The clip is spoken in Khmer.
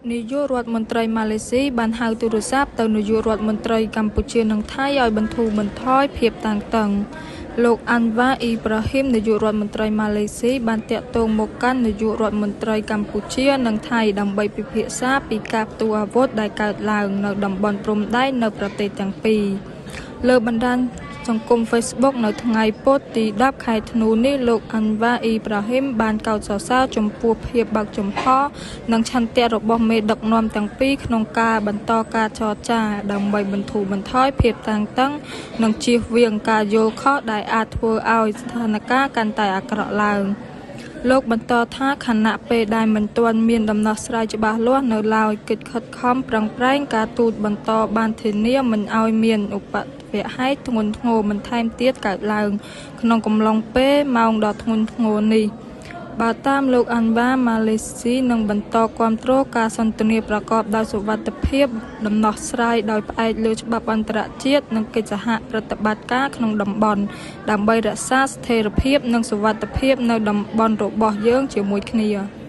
នាយករដ្ឋមន្ត្រីម៉ាឡេស៊ីបានហៅទូរស័ព្ទទៅនាយករដ្ឋមន្ត្រីកម្ពុជានិងថៃឲ្យបន្ធូរបន្ថយភាពតានតឹងលោកអាន់វ៉ាអ៊ីប្រាហ៊ីមនាយករដ្ឋមន្ត្រីម៉ាឡេស៊ីបានតាក់ទងមកកាន់នាយករដ្ឋមន្ត្រីកម្ពុជានិងថៃដើម្បីពិភាក្សាពីការផ្ទុះអាវុធដែលកើតឡើងនៅតំបន់ព្រំដែននៅប្រទេសទាំងពីរលើបណ្ដាញសង្គម Facebook នៅថ្ងៃពុធទី10 ខែធ្នូនេះលោកអាន់វ៉ាអ៊ីប្រាហ៊ីមបានកោតសរសើរចំពោះភាពបើកចំហនិងឆន្ទៈរបស់មេដឹកនាំទាំងពីរក្នុងការបន្តការចរចាដើម្បីបន្ធូរបន្ថយភាពតានតឹងនិងជៀសវាងការយល់ខុសដែលអាចធ្វើឲ្យស្ថានភាពកាន់តែអាក្រក់ឡើងលោកបន្តថាខណៈពេលដែលមិនទាន់មានដំណោះស្រាយច្បាស់លាស់នៅឡើយកិច្ចខិតខំប្រឹងប្រែងការទូតបន្តបានធានាមិនឲ្យមានឧបទ្ទវហេតុធ្ងន់ធ្ងរបន្ថែមទៀតកើតឡើងក្នុងកំឡុងពេលម៉ោងដ៏ធ្ងន់ធ្ងរនេះបើតាមលោកអាន់វ៉ាម៉ាឡេស៊ីនឹងបន្តគាំទ្រការសន្ទនាប្រកបដោយសុវត្ថិភាពដំណោះស្រាយដោយផ្អែកលើច្បាប់អន្តរជាតិនិងកិច្ចសហប្រតិបត្តិការក្នុងតំបន់ដើម្បីរក្សាស្ថិរភាពនិងសុវត្ថិភាពនៅតំបន់របស់យើងជាមួយគ្នា